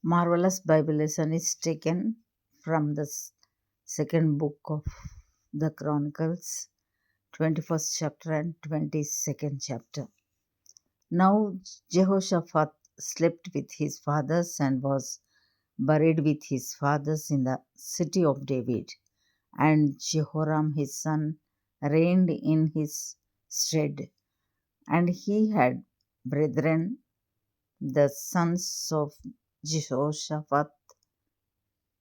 Marvelous Bible lesson is taken from the second book of the Chronicles, 21st chapter and 22nd chapter. Now Jehoshaphat slept with his fathers and was buried with his fathers in the city of David, and Jehoram his son reigned in his stead. And he had brethren, the sons of Jehoshaphat,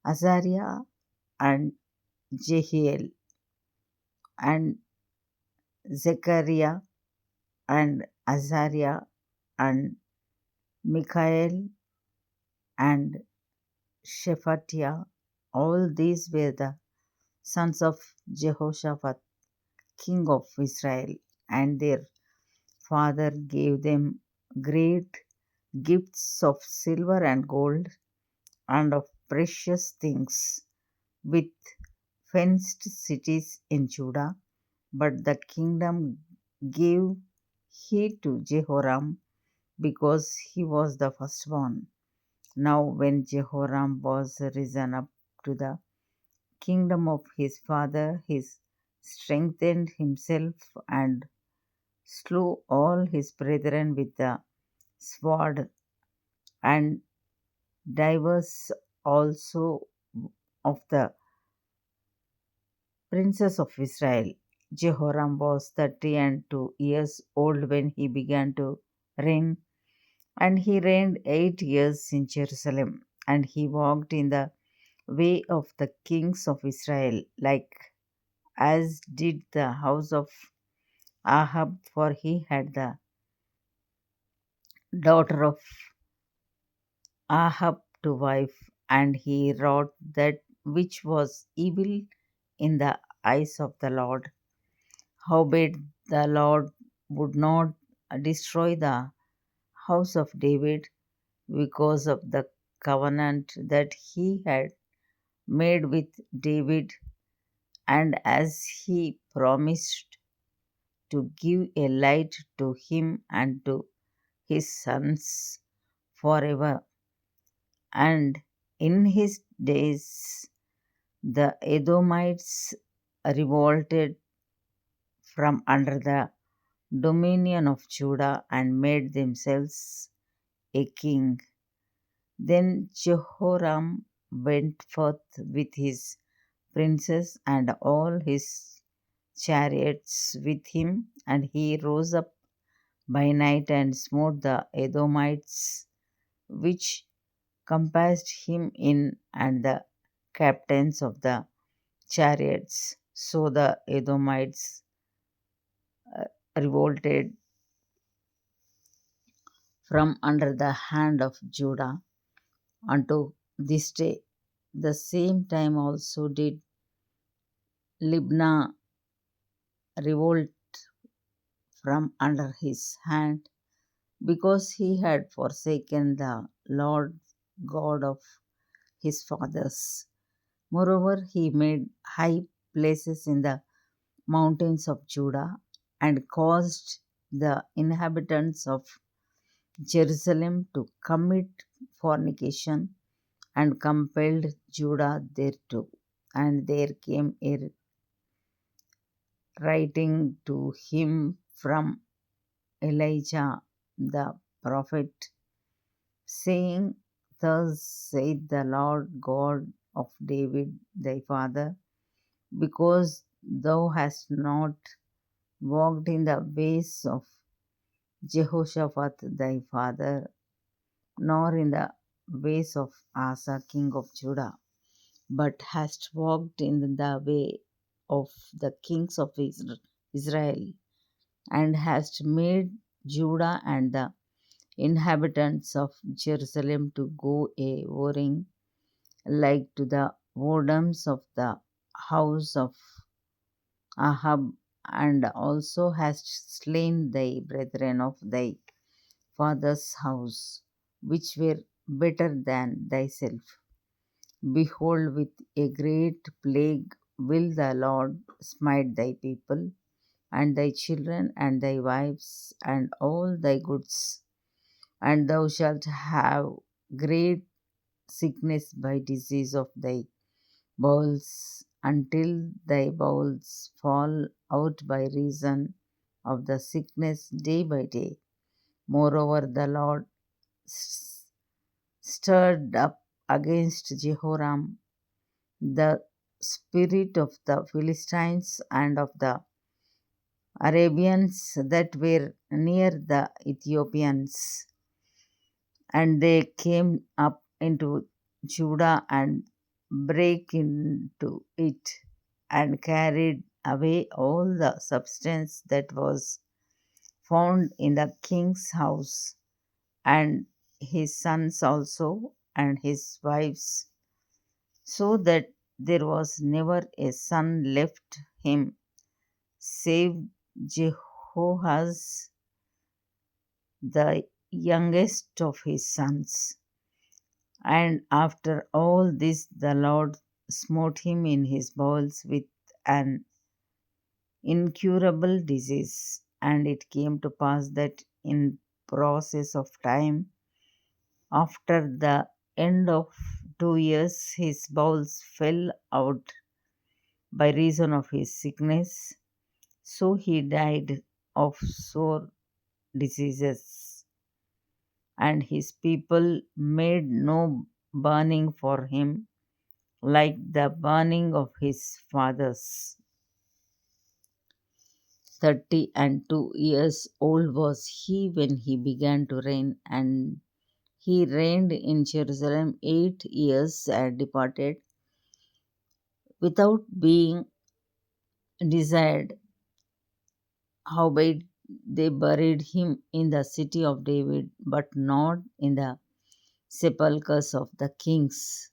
Azariah and Jehiel and Zechariah and Azariah and Michael and Shephatiah. All these were the sons of Jehoshaphat, king of Israel, and their father gave them great gifts of silver and gold and of precious things, with fenced cities in Judah. But the kingdom gave he to Jehoram because he was the firstborn. Now, when Jehoram was risen up to the kingdom of his father, he strengthened himself and slew all his brethren with the sword, and divers also of the princes of Israel. Jehoram was 32 years old when he began to reign, and he reigned 8 years in Jerusalem. And he walked in the way of the kings of Israel, like as did the house of Ahab, for he had the daughter of Ahab to wife, and he wrought that which was evil in the eyes of the Lord. Howbeit the Lord would not destroy the house of David because of the covenant that he had made with David, and as he promised to give a light to him and to his sons forever. And in his days the Edomites revolted from under the dominion of Judah and made themselves a king. Then Jehoram went forth with his princes and all his chariots with him, and he rose up by night and smote the Edomites which compassed him in, and the captains of the chariots. So the Edomites revolted from under the hand of Judah unto this day. The same time also did Libnah revolt from under his hand, because he had forsaken the Lord God of his fathers. Moreover, he made high places in the mountains of Judah, and caused the inhabitants of Jerusalem to commit fornication, and compelled Judah thereto. And there came a writing to him from Elijah the prophet, saying, Thus saith the Lord God of David thy father, because thou hast not walked in the ways of Jehoshaphat thy father, nor in the ways of Asa king of Judah, but hast walked in the way of the kings of Israel, and hast made Judah and the inhabitants of Jerusalem to go a whoring, like to the whoredoms of the house of Ahab, and also hast slain thy brethren of thy father's house, which were better than thyself. Behold, with a great plague will the Lord smite thy people, and thy children, and thy wives, and all thy goods, and thou shalt have great sickness by disease of thy bowels, until thy bowels fall out by reason of the sickness day by day. Moreover, the Lord stirred up against Jehoram the spirit of the Philistines and of the Arabians that were near the Ethiopians, and they came up into Judah and break into it and carried away all the substance that was found in the king's house, and his sons also and his wives, so that there was never a son left him save Jehoahaz, the youngest of his sons. And after all this, the Lord smote him in his bowels with an incurable disease. And it came to pass that in process of time, after the end of 2 years, his bowels fell out by reason of his sickness. So he died of sore diseases, and his people made no burning for him like the burning of his fathers. 32 years old was he when he began to reign, and he reigned in Jerusalem 8 years and departed without being desired. Howbeit they buried him in the city of David, but not in the sepulchres of the kings.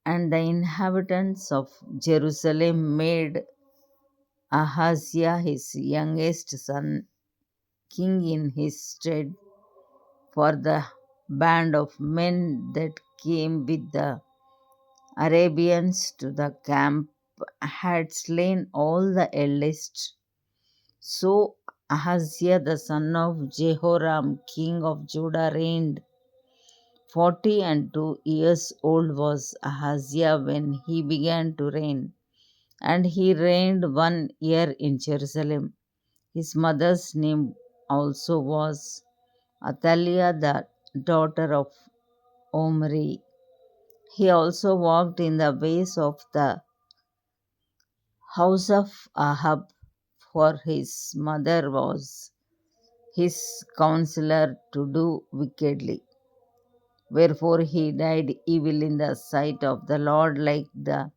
And the inhabitants of Jerusalem made Ahaziah his youngest son king in his stead, for the band of men that came with the Arabians to the camp had slain all the eldest. So Ahaziah the son of Jehoram king of Judah reigned. 42 years old was Ahaziah when he began to reign, and he reigned 1 year in Jerusalem. His mother's name also was Athaliah, the daughter of Omri. He also walked in the ways of the house of Ahab, for his mother was his counselor to do wickedly. Wherefore he died evil in the sight of the Lord, like the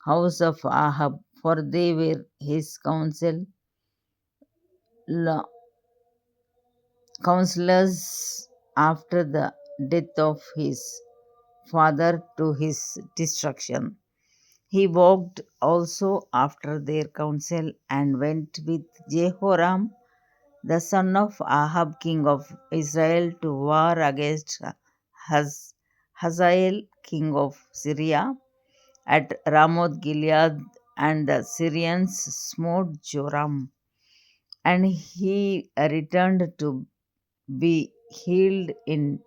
house of Ahab, for they were his counselors after the death of his father to his destruction. He walked also after their counsel and went with Jehoram, the son of Ahab, king of Israel, to war against Hazael, king of Syria, at Ramoth Gilead, and the Syrians smote Joram, and he returned to be healed in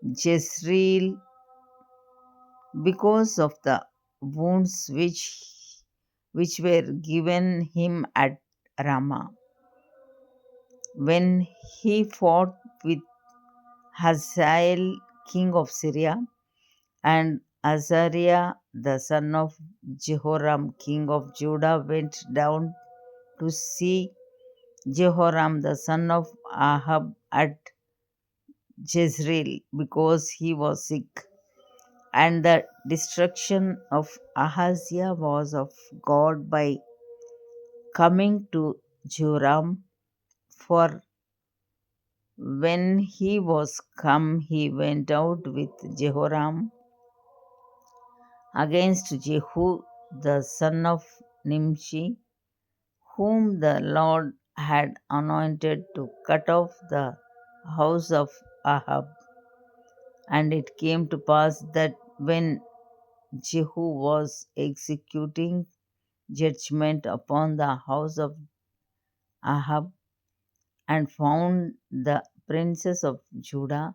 Jezreel because of the wounds which were given him at Ramah, when he fought with Hazael king of Syria, and Azariah the son of Jehoram king of Judah went down to see Jehoram the son of Ahab at Jezreel because he was sick. And the destruction of Ahaziah was of God by coming to Joram, for when he was come, he went out with Jehoram against Jehu the son of Nimshi, whom the Lord had anointed to cut off the house of Ahab. And it came to pass that when Jehu was executing judgment upon the house of Ahab, and found the princes of Judah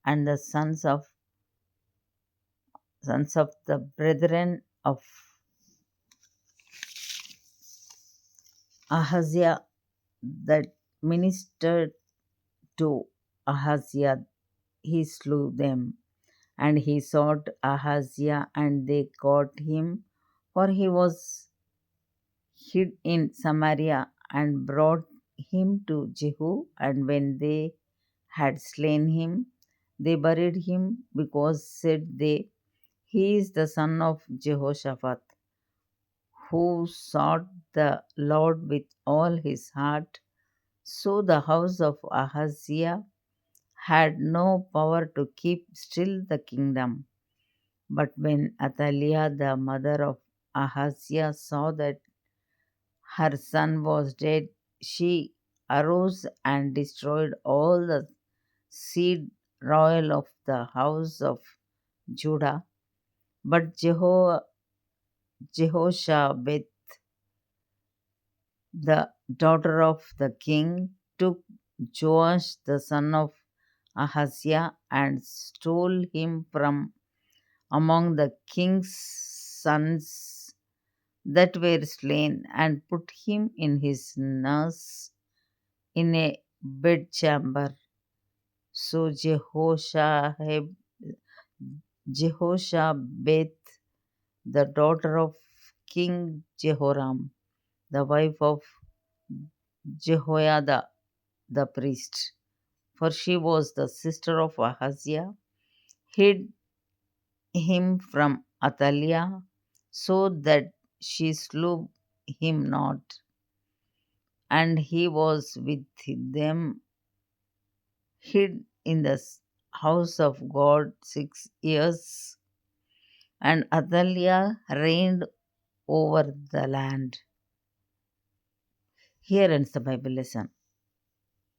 and the sons of sons of the brethren of Ahaziah that ministered to Ahaziah, he slew them. And he sought Ahaziah, and they caught him, for he was hid in Samaria, and brought him to Jehu. And when they had slain him, they buried him, because said they, he is the son of Jehoshaphat, who sought the Lord with all his heart. So the house of Ahaziah had no power to keep still the kingdom. But when Athaliah, the mother of Ahaziah, saw that her son was dead, she arose and destroyed all the seed royal of the house of Judah. But Jehoshabeth, the daughter of the king, took Joash the son of Ahaziah and stole him from among the king's sons that were slain, and put him in his nurse in a bedchamber. So Jehoshabeth, the daughter of King Jehoram, the wife of Jehoiada the priest, for she was the sister of Ahaziah, hid him from Athaliah, so that she slew him not. And he was with them hid in the house of God 6 years, and Athaliah reigned over the land. Here ends the Bible lesson.